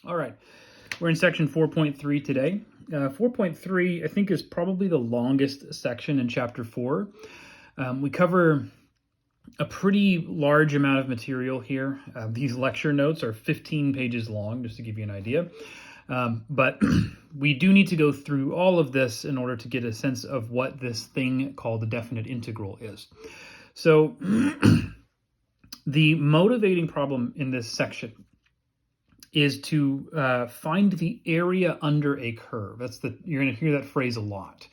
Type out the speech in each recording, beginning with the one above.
All right, we're in section 4.3 today. 4.3, I think, is probably the longest section in chapter 4. We cover a pretty large amount of material here. These lecture notes are 15 pages long, just to give you an idea. But we do need to go through all of this in order to get a sense of what this thing called the definite integral is. So the motivating problem in this section is to find the area under a curve. You're going to hear that phrase a lot.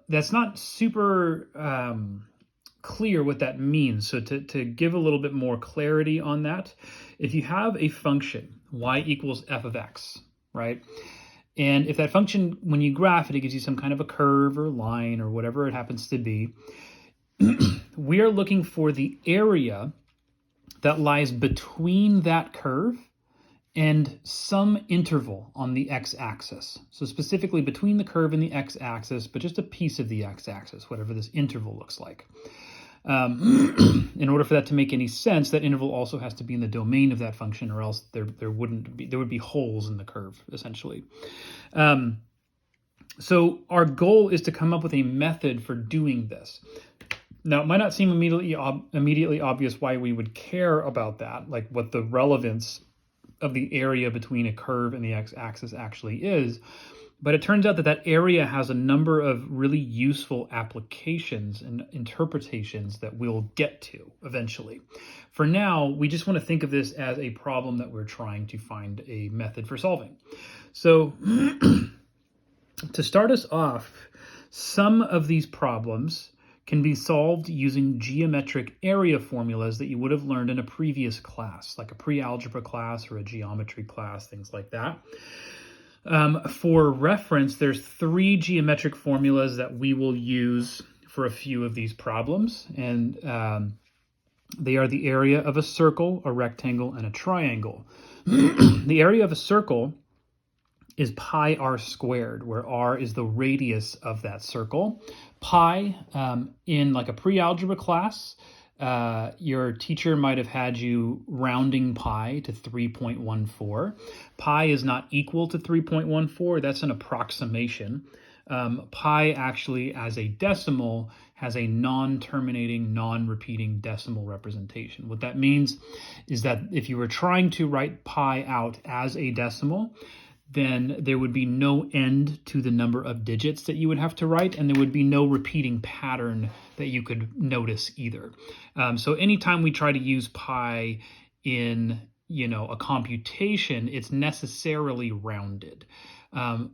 That's not super clear what that means. So to give a little bit more clarity on that, if you have a function, y equals f of x, right? And if that function, when you graph it, it gives you some kind of a curve or line or whatever it happens to be, we are looking for the area that lies between that curve and some interval on the x-axis. So specifically between the curve and the x-axis, but just a piece of the x-axis, whatever this interval looks like. In order for that to make any sense, that interval also has to be in the domain of that function, or else there would be holes in the curve, essentially. So our goal is to come up with a method for doing this. Now, it might not seem immediately obvious why we would care about that, like what the relevance of the area between a curve and the x-axis actually is. But it turns out that area has a number of really useful applications and interpretations that we'll get to eventually. For now, we just want to think of this as a problem that we're trying to find a method for solving. So to start us off, some of these problems can be solved using geometric area formulas that you would have learned in a previous class, like a pre-algebra class or a geometry class, things like that. For reference, there's 3 geometric formulas that we will use for a few of these problems, and they are the area of a circle, a rectangle, and a triangle. The area of a circle is pi r squared, where r is the radius of that circle. Pi, in like a pre-algebra class, your teacher might have had you rounding pi to 3.14. Pi is not equal to 3.14. That's an approximation. Pi actually, as a decimal, has a non-terminating, non-repeating decimal representation. What that means is that if you were trying to write pi out as a decimal, then there would be no end to the number of digits that you would have to write, and there would be no repeating pattern that you could notice either. So anytime we try to use pi in a computation, it's necessarily rounded.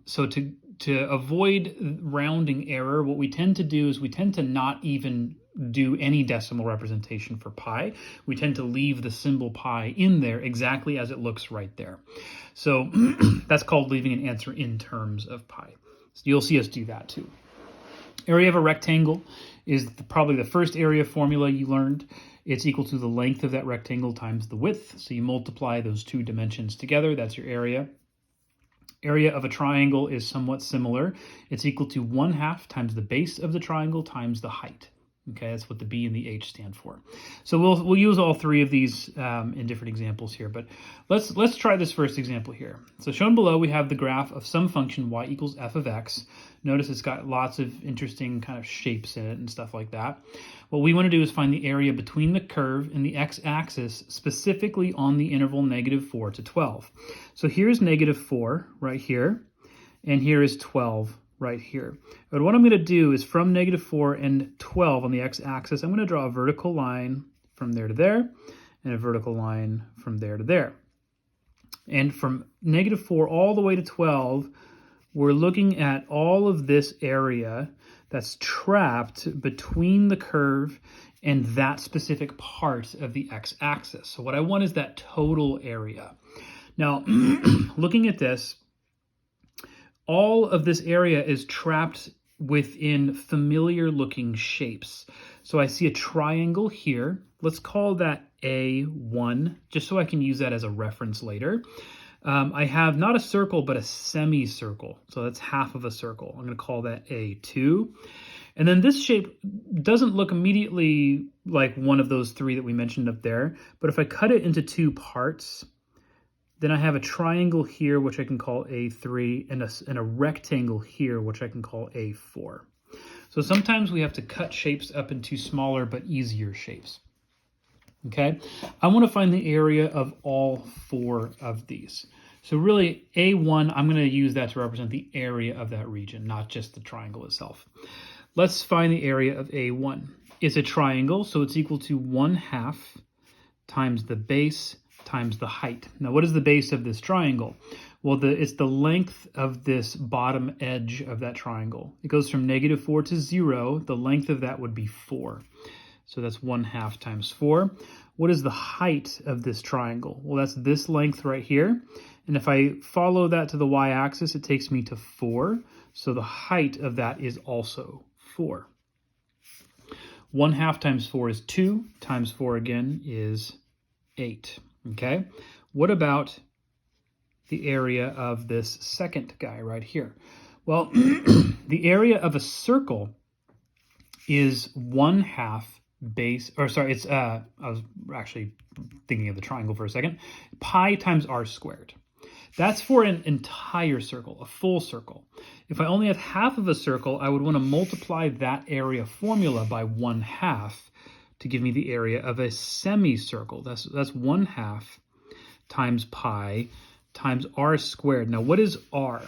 So to avoid rounding error, what we tend to do is we tend to not even do any decimal representation for pi. We tend to leave the symbol pi in there exactly as it looks right there. So that's called leaving an answer in terms of pi. So you'll see us do that too. Area of a rectangle is probably the first area formula you learned. It's equal to the length of that rectangle times the width. So you multiply those 2 dimensions together. That's your area. Area of a triangle is somewhat similar. It's equal to 1/2 times the base of the triangle times the height. Okay, that's what the B and the H stand for. So we'll use all 3 of these in different examples here, but let's try this first example here. So shown below, we have the graph of some function y equals f of x. Notice it's got lots of interesting kind of shapes in it and stuff like that. What we want to do is find the area between the curve and the x-axis, specifically on the interval -4 to 12. So here's -4 right here, and here is 12 right here. But what I'm going to do is from -4 and 12 on the x-axis, I'm going to draw a vertical line from there to there, and a vertical line from there to there. And from -4 all the way to 12, we're looking at all of this area that's trapped between the curve and that specific part of the x-axis. So what I want is that total area. Now, looking at this, all of this area is trapped within familiar looking shapes. So I see a triangle here. Let's call that A1, just so I can use that as a reference later. I have not a circle, but a semicircle. So that's half of a circle. I'm going to call that A2. And then this shape doesn't look immediately like one of those 3 that we mentioned up there. But if I cut it into 2 parts, Then I have a triangle here, which I can call A3, and a rectangle here, which I can call A4. So sometimes we have to cut shapes up into smaller but easier shapes. Okay, I want to find the area of all 4 of these. So really, A1, I'm going to use that to represent the area of that region, not just the triangle itself. Let's find the area of A1. It's a triangle, so it's equal to 1/2 times the base times the height. Now, what is the base of this triangle? Well, it's the length of this bottom edge of that triangle. It goes from -4 to 0. The length of that would be 4. So that's 1/2 times 4. What is the height of this triangle? Well, that's this length right here. And if I follow that to the y-axis, it takes me to 4. So the height of that is also 4. 1/2 times 4 is 2. Times 4 again is 8. Okay? What about the area of this second guy right here? Well, the area of a circle is 1/2 base, or sorry, it's, I was actually thinking of the triangle for a second, pi times r squared. That's for an entire circle, a full circle. If I only have half of a circle, I would want to multiply that area formula by 1/2 to give me the area of a semicircle. That's 1/2 times pi times r squared. Now, what is r?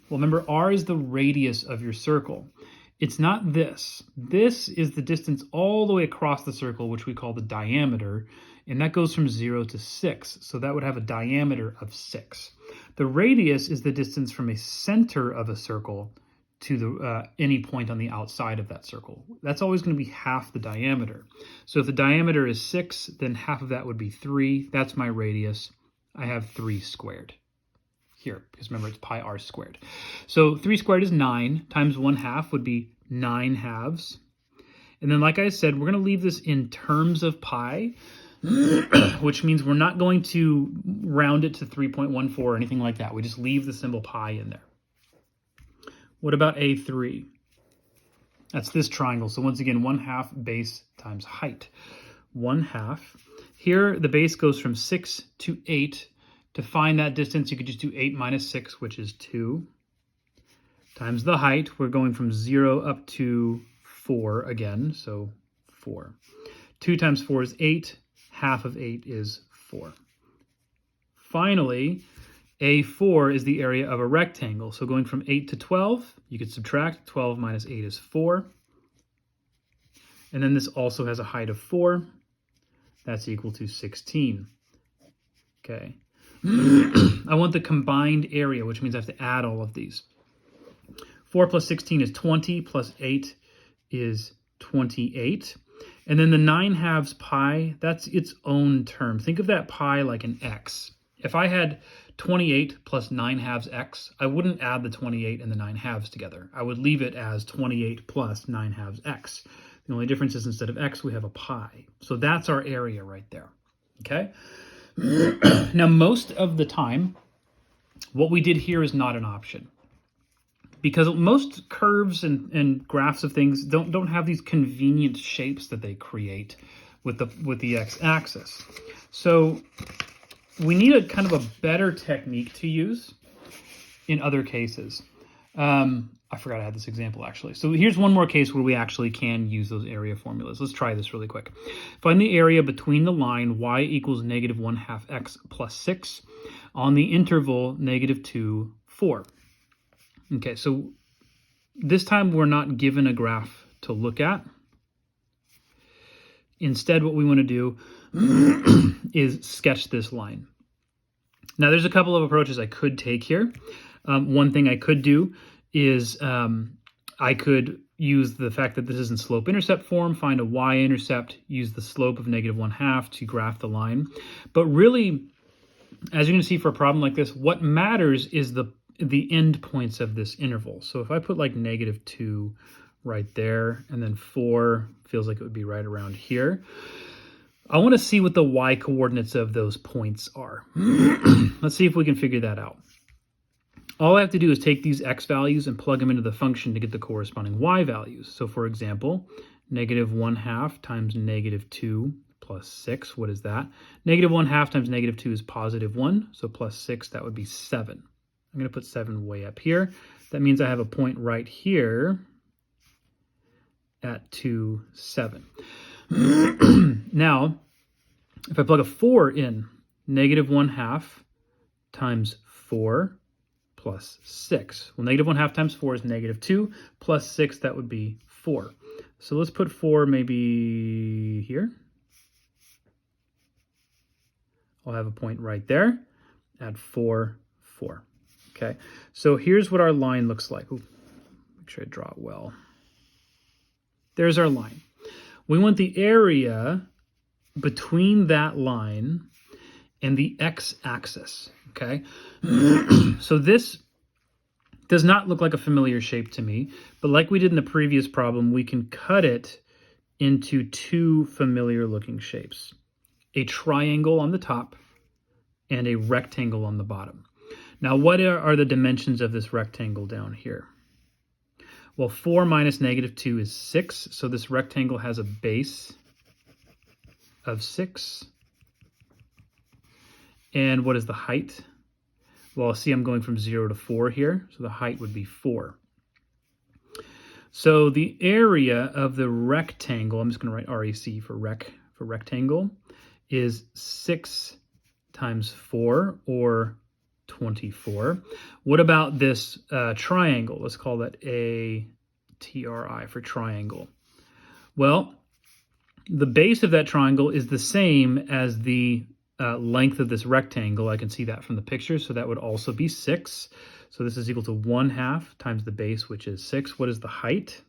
Well, remember, r is the radius of your circle. It's not this. This is the distance all the way across the circle, which we call the diameter, and that goes from 0 to 6. So that would have a diameter of 6. The radius is the distance from a center of a circle to the any point on the outside of that circle. That's always going to be half the diameter. So if the diameter is 6, then half of that would be 3. That's my radius. I have 3 squared here, because remember, it's pi r squared. So 3 squared is 9, times 1/2 would be 9/2. And then, like I said, we're going to leave this in terms of pi, which means we're not going to round it to 3.14 or anything like that. We just leave the symbol pi in there. What about A3? That's this triangle. So once again, 1/2 base times height. 1/2. Here, the base goes from 6 to 8. To find that distance, you could just do 8 minus 6, which is 2, times the height. We're going from 0 up to 4 again, so 4. 2 times 4 is 8. Half of 8 is 4. Finally, A4 is the area of a rectangle. So going from 8 to 12, you could subtract. 12 minus 8 is 4. And then this also has a height of 4. That's equal to 16. Okay. I want the combined area, which means I have to add all of these. 4 plus 16 is 20, plus 8 is 28. And then the 9/2 pi, that's its own term. Think of that pi like an x. If I had 28 plus 9/2 x, I wouldn't add the 28 and the 9/2 together. I would leave it as 28 plus 9/2 x. The only difference is instead of x, we have a pi. So that's our area right there, okay? Now, most of the time, what we did here is not an option, because most curves and graphs of things don't have these convenient shapes that they create with the x-axis. So we need a kind of a better technique to use in other cases. I forgot I had this example, actually. So here's one more case where we actually can use those area formulas. Let's try this really quick. Find the area between the line y equals -1/2 x plus 6 on the interval -2, 4. Okay, so this time we're not given a graph to look at. Instead, what we want to do is sketch this line. Now, there's a couple of approaches I could take here. One thing I could do is I could use the fact that this is in slope-intercept form, find a y-intercept, use the slope of -1/2 to graph the line. But really, as you're going to see for a problem like this, what matters is the end points of this interval. So if I put like -2 right there, and then 4 feels like it would be right around here, I want to see what the y-coordinates of those points are. Let's see if we can figure that out. All I have to do is take these x values and plug them into the function to get the corresponding y values. So for example, -1/2 times -2 plus 6. What is that? Negative 1/2 times negative 2 is positive 1. So plus 6, that would be 7. I'm going to put 7 way up here. That means I have a point right here at 2, 7. Now, if I plug a 4 in, negative 1/2 times 4 plus 6. Well, negative 1/2 times 4 is negative 2 plus 6, that would be 4. So let's put 4 maybe here. I'll have a point right there at 4, 4. Okay, so here's what our line looks like. Ooh, make sure I draw it well. There's our line. We want the area between that line and the x-axis, okay? So this does not look like a familiar shape to me, but like we did in the previous problem, we can cut it into two familiar looking shapes. A triangle on the top and a rectangle on the bottom. Now, what are the dimensions of this rectangle down here? Well, 4 minus negative 2 is 6, so this rectangle has a base of 6. And what is the height? Well, see, I'm going from 0 to 4 here, so the height would be 4. So the area of the rectangle, I'm just going to write REC for rectangle, is 6 times 4, or 24. What about this triangle? Let's call that a TRI for triangle. Well, the base of that triangle is the same as the length of this rectangle. I can see that from the picture, so that would also be 6. So this is equal to 1/2 times the base, which is 6. What is the height?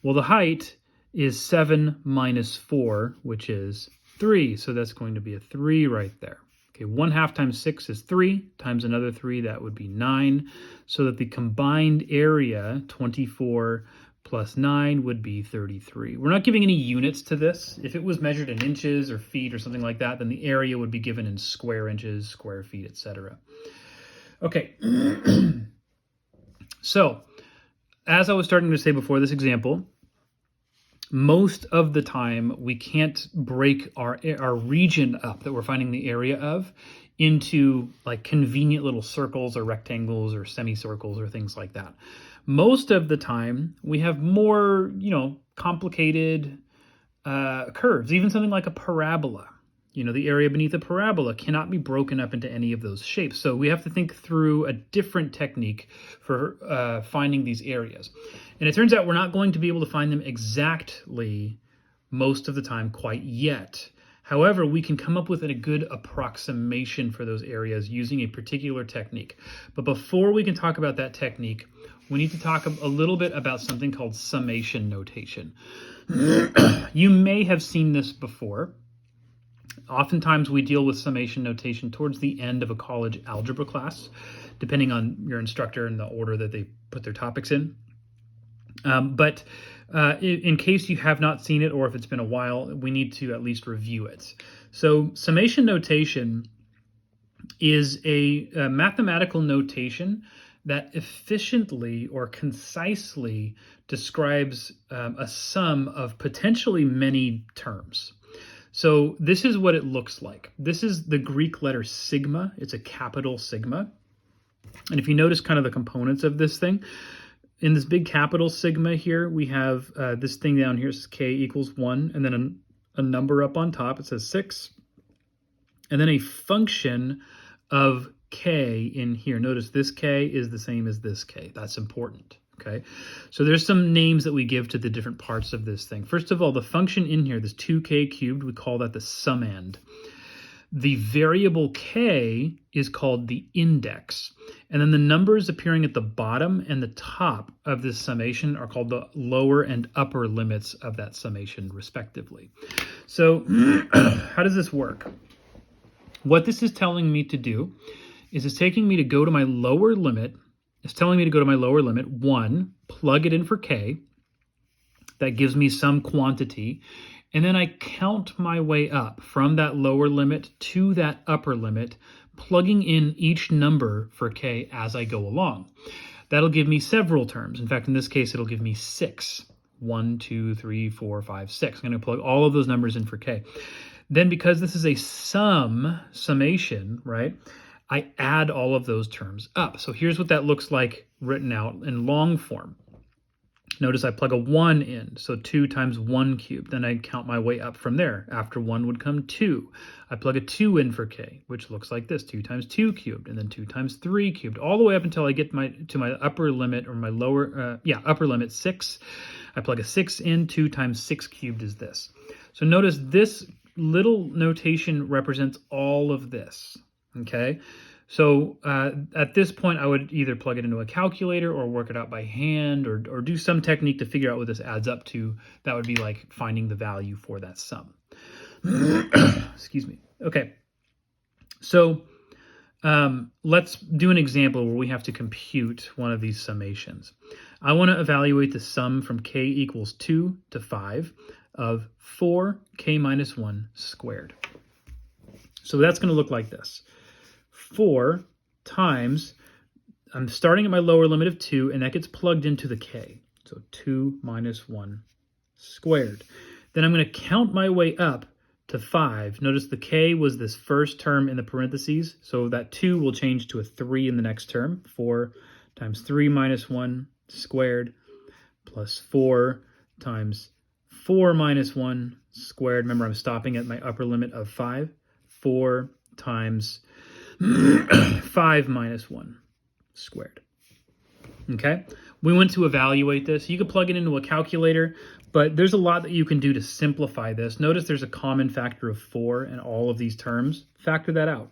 Well, the height is 7 minus 4, which is 3. So that's going to be a 3 right there. Okay, 1/2 times 6 is 3, times another 3, that would be 9. So that the combined area, 24 plus 9, would be 33. We're not giving any units to this. If it was measured in inches or feet or something like that, then the area would be given in square inches, square feet, etc. Okay, so as I was starting to say before this example, most of the time we can't break our region up that we're finding the area of into like convenient little circles or rectangles or semicircles or things like that. Most of the time we have more, complicated curves, even something like a parabola. The area beneath a parabola cannot be broken up into any of those shapes. So we have to think through a different technique for finding these areas. And it turns out we're not going to be able to find them exactly most of the time quite yet. However, we can come up with a good approximation for those areas using a particular technique. But before we can talk about that technique, we need to talk a little bit about something called summation notation. You may have seen this before. Oftentimes we deal with summation notation towards the end of a college algebra class, depending on your instructor and the order that they put their topics in. But in case you have not seen it, or if it's been a while, we need to at least review it. So summation notation is a mathematical notation that efficiently or concisely describes a sum of potentially many terms. So this is what it looks like. This is the Greek letter sigma. It's a capital sigma. And if you notice kind of the components of this thing, in this big capital sigma here, we have this thing down here says k equals 1, and then a number up on top. It says 6. And then a function of k in here. Notice this k is the same as this k. That's important. Okay, so there's some names that we give to the different parts of this thing. First of all, the function in here, this 2k cubed, we call that the summand. The variable k is called the index. And then the numbers appearing at the bottom and the top of this summation are called the lower and upper limits of that summation, respectively. So how does this work? What this is telling me to do is it's taking me to go to my lower limit. It's telling me to go to my lower limit, 1, plug it in for k. That gives me some quantity. And then I count my way up from that lower limit to that upper limit, plugging in each number for k as I go along. That'll give me several terms. In fact, in this case, it'll give me 6. 1, 2, 3, 4, 5, 6. I'm going to plug all of those numbers in for k. Then because this is a summation, right, I add all of those terms up. So here's what that looks like written out in long form. Notice I plug a 1 in, so 2 times 1 cubed. Then I count my way up from there. After 1 would come 2. I plug a 2 in for k, which looks like this, 2 times 2 cubed, and then 2 times 3 cubed, all the way up until I get to my upper limit, or my upper limit, 6. I plug a 6 in, 2 times 6 cubed is this. So notice this little notation represents all of this, okay? So at this point, I would either plug it into a calculator or work it out by hand, or do some technique to figure out what this adds up to. That would be like finding the value for that sum. Excuse me. Okay. So let's do an example where we have to compute one of these summations. I want to evaluate the sum from k equals 2 to 5 of 4k minus 1 squared. So that's going to look like this. 4 times, I'm starting at my lower limit of 2, and that gets plugged into the k. So 2 minus 1 squared. Then I'm going to count my way up to 5. Notice the k was this first term in the parentheses, so that 2 will change to a 3 in the next term. 4 times 3 minus 1 squared plus 4 times 4 minus 1 squared. Remember, I'm stopping at my upper limit of 5. 4 times 5 minus 1 squared. Okay, we want to evaluate this. You could plug it into a calculator, but there's a lot that you can do to simplify this. Notice there's a common factor of 4 in all of these terms. Factor that out.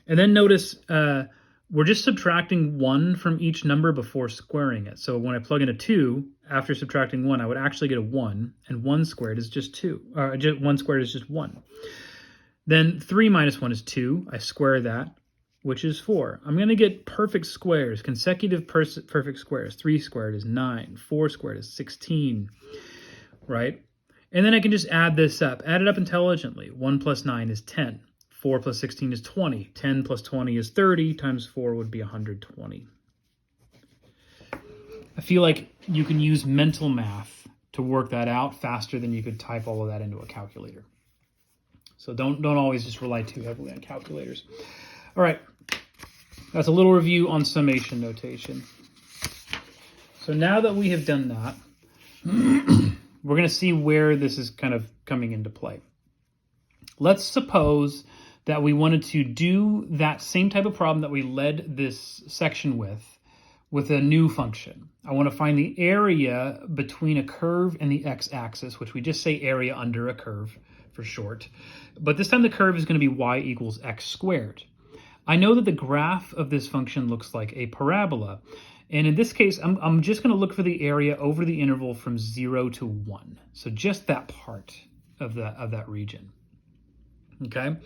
And then notice we're just subtracting 1 from each number before squaring it. So when I plug in a 2, after subtracting 1, I would actually get a 1, and 1 squared is just 2. 1 squared is just 1. Then 3 minus 1 is 2. I square that, which is 4. I'm going to get perfect squares, consecutive perfect squares. 3 squared is 9. 4 squared is 16, right? And then I can just add this up. Add it up intelligently. 1 plus 9 is 10. 4 plus 16 is 20. 10 plus 20 is 30. Times 4 would be 120. I feel like you can use mental math to work that out faster than you could type all of that into a calculator. So don't always just rely too heavily on calculators. All right, that's a little review on summation notation. So now that we have done that, we're going to see where this is kind of coming into play. Let's suppose that we wanted to do that same type of problem that we led this section with a new function. I want to find the area between a curve and the x-axis, which we just say area under a curve for short. But this time the curve is going to be y equals x squared. I know that the graph of this function looks like a parabola. And in this case, I'm just going to look for the area over the interval from 0 to 1. So just that part of that region. Okay?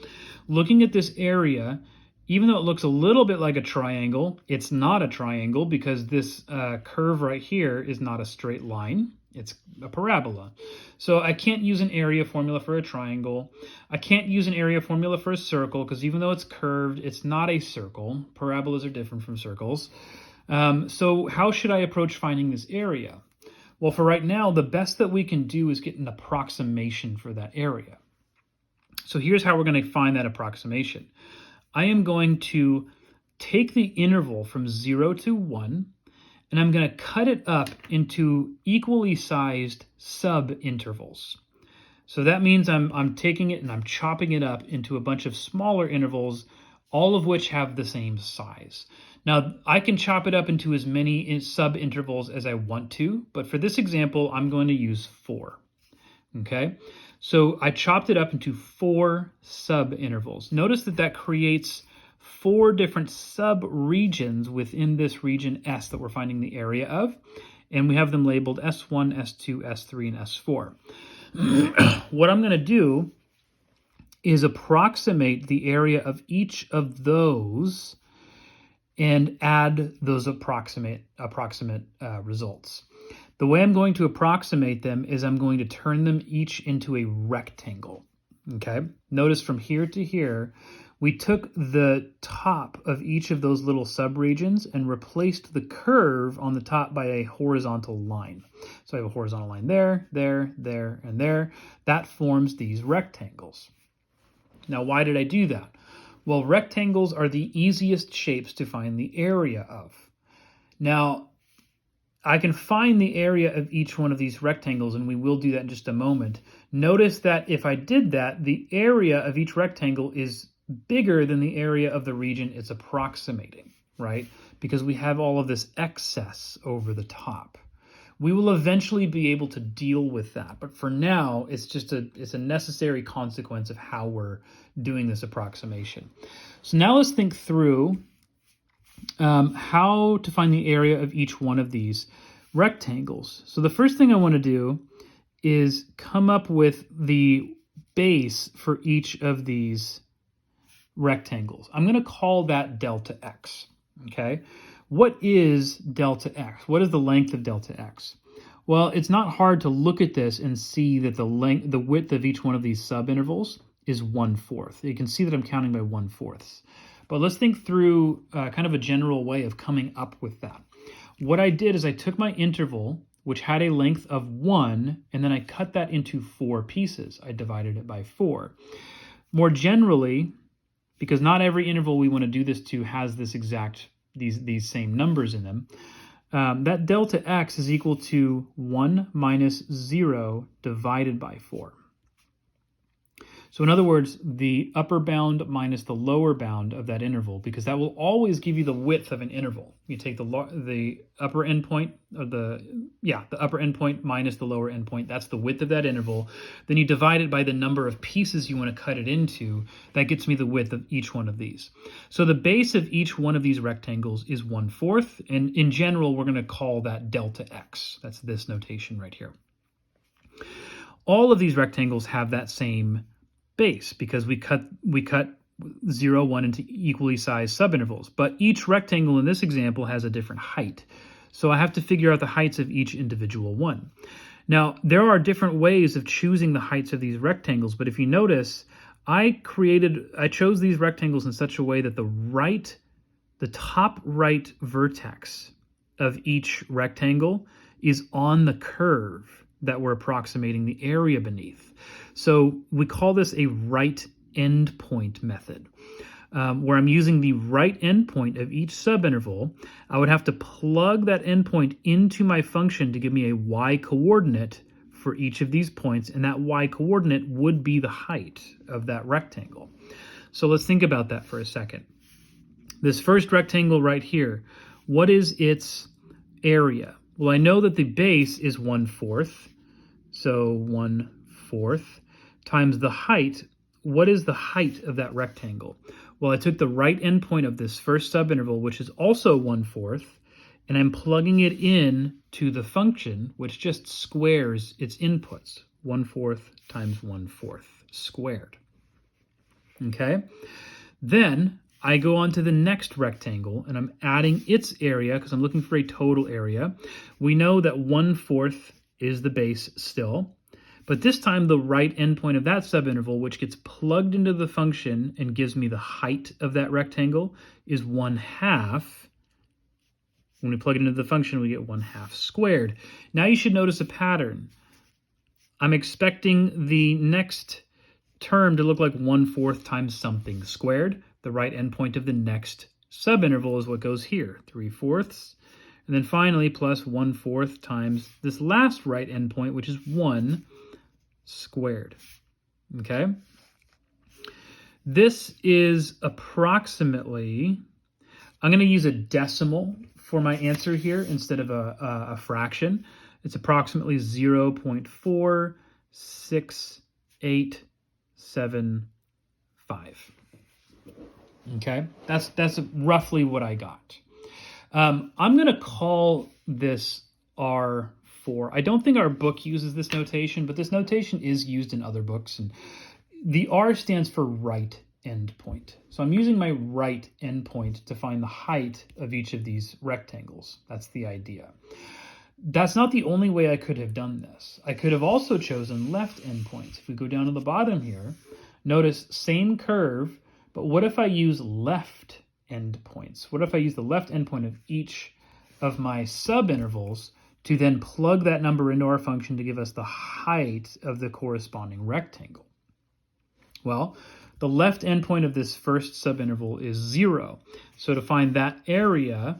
Looking at this area, even though it looks a little bit like a triangle, it's not a triangle because this curve right here is not a straight line. It's a parabola. So I can't use an area formula for a triangle. I can't use an area formula for a circle because even though it's curved, it's not a circle. Parabolas are different from circles. So how should I approach finding this area? Well, for right now, the best that we can do is get an approximation for that area. So here's how we're going to find that approximation. I am going to take the interval from 0 to 1, and I'm going to cut it up into equally sized sub-intervals. So that means I'm taking it and I'm chopping it up into a bunch of smaller intervals, all of which have the same size. Now, I can chop it up into as many sub-intervals as I want to, but for this example, I'm going to use 4. Okay? So I chopped it up into 4 sub-intervals. Notice that creates 4 different sub-regions within this region S that we're finding the area of, and we have them labeled S1, S2, S3, and S4. What I'm going to do is approximate the area of each of those and add those approximate results. The way I'm going to approximate them is I'm going to turn them each into a rectangle. Okay? Notice from here to here, we took the top of each of those little subregions and replaced the curve on the top by a horizontal line. So I have a horizontal line there, there, there, and there. That forms these rectangles. Now, why did I do that? Well, rectangles are the easiest shapes to find the area of. Now, I can find the area of each one of these rectangles, and we will do that in just a moment. Notice that if I did that, the area of each rectangle is bigger than the area of the region it's approximating, right? Because we have all of this excess over the top. We will eventually be able to deal with that, but for now, it's a necessary consequence of how we're doing this approximation. So now let's think through how to find the area of each one of these rectangles. So the first thing I want to do is come up with the base for each of these rectangles. I'm going to call that delta x, okay? What is delta x? What is the length of delta x? Well, it's not hard to look at this and see that the width of each one of these subintervals is 1/4. You can see that I'm counting by 1/4. But let's think through kind of a general way of coming up with that. What I did is I took my interval, which had a length of 1, and then I cut that into 4 pieces. I divided it by 4. More generally, because not every interval we want to do this to has this exact these same numbers in them, that delta x is equal to 1 minus 0 divided by 4. So in other words, the upper bound minus the lower bound of that interval, because that will always give you the width of an interval. You take the upper endpoint of the upper endpoint minus the lower endpoint. That's the width of that interval. Then you divide it by the number of pieces you want to cut it into. That gets me the width of each one of these. So the base of each one of these rectangles is 1/4, and in general, we're going to call that delta x. That's this notation right here. All of these rectangles have that same base because we cut 0, 1 into equally sized subintervals. But each rectangle in this example has a different height. So I have to figure out the heights of each individual one. Now, there are different ways of choosing the heights of these rectangles, but if you notice, I chose these rectangles in such a way that the top right vertex of each rectangle is on the curve that we're approximating the area beneath. So we call this a right endpoint method, where I'm using the right endpoint of each subinterval. I would have to plug that endpoint into my function to give me a y-coordinate for each of these points, and that y-coordinate would be the height of that rectangle. So let's think about that for a second. This first rectangle right here, what is its area? Well, I know that the base is 1/4, so 1/4 times the height. What is the height of that rectangle? Well, I took the right endpoint of this first subinterval, which is also 1/4, and I'm plugging it in to the function, which just squares its inputs. 1/4 times 1/4 squared. Okay? Then I go on to the next rectangle, and I'm adding its area because I'm looking for a total area. We know that 1/4 is the base still, but this time the right endpoint of that subinterval, which gets plugged into the function and gives me the height of that rectangle, is 1/2. When we plug it into the function, we get 1/2 squared. Now you should notice a pattern. I'm expecting the next term to look like 1/4 times something squared. The right endpoint of the next subinterval is what goes here, 3/4. And then finally, plus 1/4 times this last right endpoint, which is 1 squared. Okay? This is approximately, I'm going to use a decimal for my answer here instead of a fraction. It's approximately 0.46875. Okay, that's roughly what I got. I'm going to call this R4. I don't think our book uses this notation, but this notation is used in other books. And the R stands for right endpoint. So I'm using my right endpoint to find the height of each of these rectangles. That's the idea. That's not the only way I could have done this. I could have also chosen left endpoints. If we go down to the bottom here, notice same curve, But what if I use left endpoints? What if I use the left endpoint of each of my subintervals to then plug that number into our function to give us the height of the corresponding rectangle? Well, the left endpoint of this first subinterval is 0. So to find that area,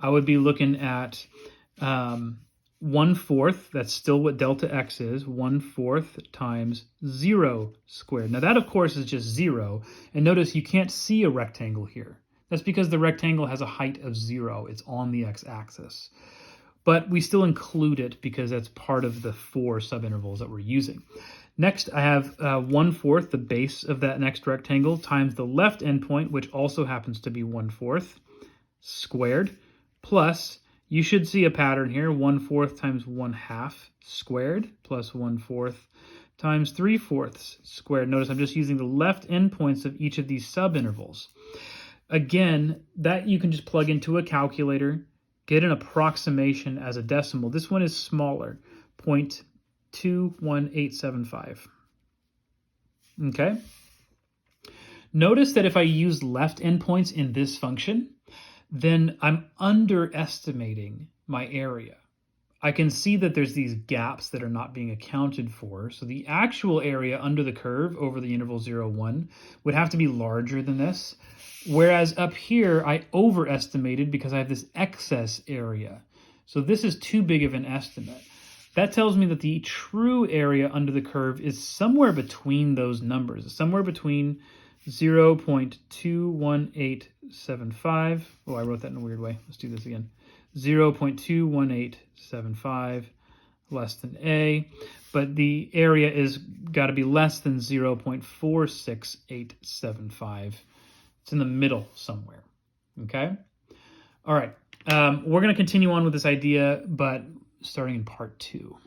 I would be looking at 1/4, that's still what delta x is, 1/4 times 0 squared. Now that, of course, is just 0. And notice you can't see a rectangle here. That's because the rectangle has a height of 0. It's on the x-axis. But we still include it because that's part of the 4 subintervals that we're using. Next, I have 1/4, the base of that next rectangle, times the left endpoint, which also happens to be 1/4, squared, plus, you should see a pattern here, 1/4 times 1/2 squared, plus 1/4 times 3/4 squared. Notice I'm just using the left endpoints of each of these subintervals. Again, that you can just plug into a calculator, get an approximation as a decimal. This one is smaller, 0.21875. Okay? Notice that if I use left endpoints in this function, then I'm underestimating my area. I can see that there's these gaps that are not being accounted for. So the actual area under the curve over the interval 0, 1 would have to be larger than this. Whereas up here, I overestimated because I have this excess area. So this is too big of an estimate. That tells me that the true area under the curve is somewhere between those numbers, somewhere between 0.21875. Oh, I wrote that in a weird way. Let's do this again. 0.21875 less than A, but the area is got to be less than 0.46875. It's in the middle somewhere, okay? All right, we're going to continue on with this idea, but starting in part 2.